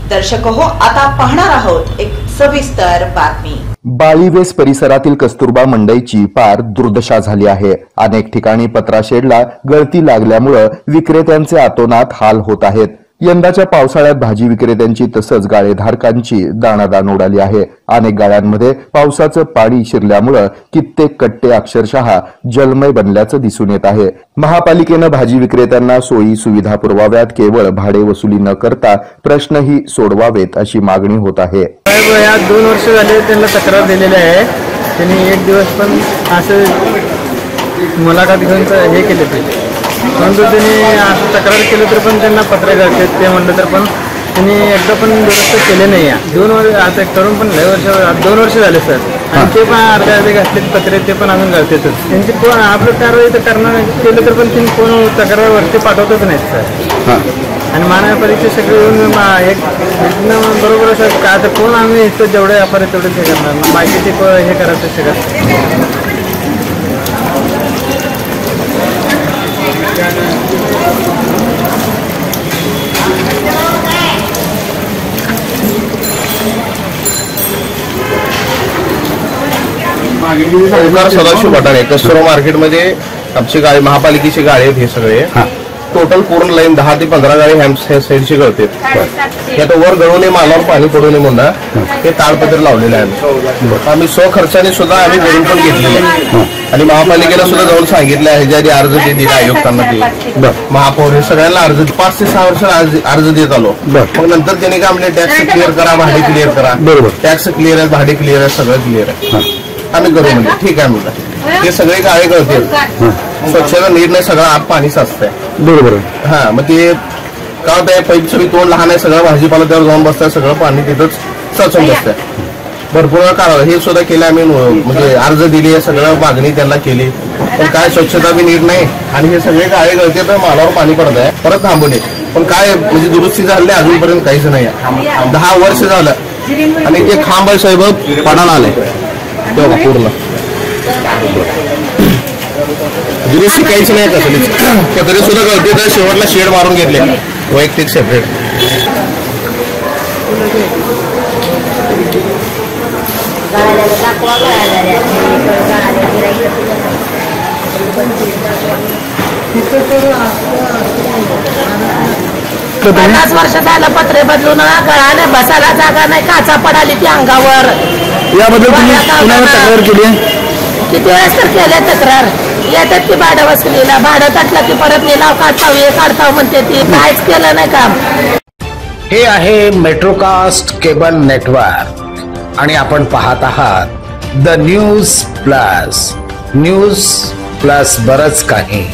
दर्शक हो, आता पाहणार आहोत एक सविस्तर बातमी। बाळीवेस परिसरातील कस्तुरबा मंडईची पार दुर्दशा झाली आहे। अनेक ठिकाणी पत्राशेडला गळती लागल्यामुळे विक्रेत्यांचे अतोनात हाल होत आहेत। यंदाच्या पावसाळ्यात भाजी विक्रेत्यांची तसंच गाळेधारकांची दाणादाण उडाली आहे। अनेक गाळ्यांमध्ये पावसाचं पाणी शिरल्यामुळे कित्येक कट्टे अक्षरशः जलमय बनल्याचं दिसून येत आहे। महापालिकेनं भाजी विक्रेत्यांना सोयी सुविधा पुरवाव्यात, केवळ भाडे वसुली न करता प्रश्नही सोडवावेत अशी मागणी होत आहे। या 2 वर्ष झाले त्यांना तक्रार दिलेली आहे। त्यांनी एक दिवस पण असं मुलाखत घेऊन हे केले पाहिजे, परंतु त्यांनी असं तक्रार केलं तर पण त्यांना पत्र करतात ते म्हणलं तर पण त्यांनी एकदा पण दुरुस्त केले नाही। 2 वर्ष आता करून पण लय वर्ष 2 वर्ष झाले सर, आणि ते पण अर्धे घातले पत्रे ते पण अजून घालतातच। त्यांची कोण आपलं कारवाई तर करणार केलं तर पण त्यांनी कोण तक्रार वरती पाठवतच नाहीत सर। आणि महानगरपालिकेचे सगळे येऊन एक बरोबर असं का तर कोण आम्ही इथं जेवढे व्यापारी तेवढे हे करणार, बाकीचे हे करायचं सगळं। सदाशिव भटाणे कस्तुरबा मार्केटमध्ये आमची गाडी महापालिकेची गाडी आहेत। हे सगळे टोटल पूर्ण लाईन 10 ते 15 गाडी ह्या साईडची गळतात। हे आता वर गळू नये, मालावर पाणी पडू नये म्हणून हे ताडपत्र लावलेलं आहे। आम्ही स्वखर्चाने सुद्धा आम्ही भरून पण घेतलेले आहे आणि महापालिकेला सुद्धा जाऊन सांगितलं आहे। ज्या अर्ज दिले आयुक्तांना ते महापौर हे सगळ्यांना अर्ज 5 ते 6 वर्ष अर्ज देत आलो। मग नंतर त्यांनी काय म्हणले टॅक्स क्लिअर करा, भाडे क्लिअर करा। टॅक्स क्लिअर आहे, भाडे क्लिअर आहे, सगळं क्लिअर आहे। आम्ही करू म्हणजे ठीक आहे म्हणलं। ते सगळे गाळे गळते, स्वच्छता नीट नाही, सगळं आत पाणी साचतंय। बरोबर हा, मग ते का होतंय, पाईपचं बी तोंड लहान आहे, सगळं भाजीपाला त्यावर जाऊन बसतंय, सगळं पाणी तिथंच साचून बसतंय। भरपूर कारण हे सुद्धा केलं आम्ही, म्हणजे अर्ज दिली, सगळं मागणी त्यांना केली, पण काय स्वच्छता बी नीट नाही आणि हे सगळे गाळे गळते तर मालावर पाणी पडत आहे। परत थांबू नये, पण काय म्हणजे दुरुस्ती झाली अजूनपर्यंत काहीच नाही। 10 वर्ष झालं आणि ते खांब साहेब पडायला आले तेव्हा पूर्ण दुरुस्ती काहीच नाही का तरी सुद्धा गळते तर शेवटला शेड मारून घेतले वैयक्तिक सेपरेट। पन्नास वर्ष झालं पत्रे बदलून गळाने बसायला जागा नाही, काचा पडाली ती अंगावर। याबद्दल तुम्ही कुणाला तक्रार केली? किती वेळेस तर केले तक्रार, येतात की भाडं वसुलीला, भाडं काढलं की परत लिलाव काढताव हे काढताव म्हणते, ती काहीच केलं नाही काम। हे आहे मेट्रोकास्ट केबल नेटवर्क आणि आपण पाहत आहात द न्यूज प्लस बरच काही।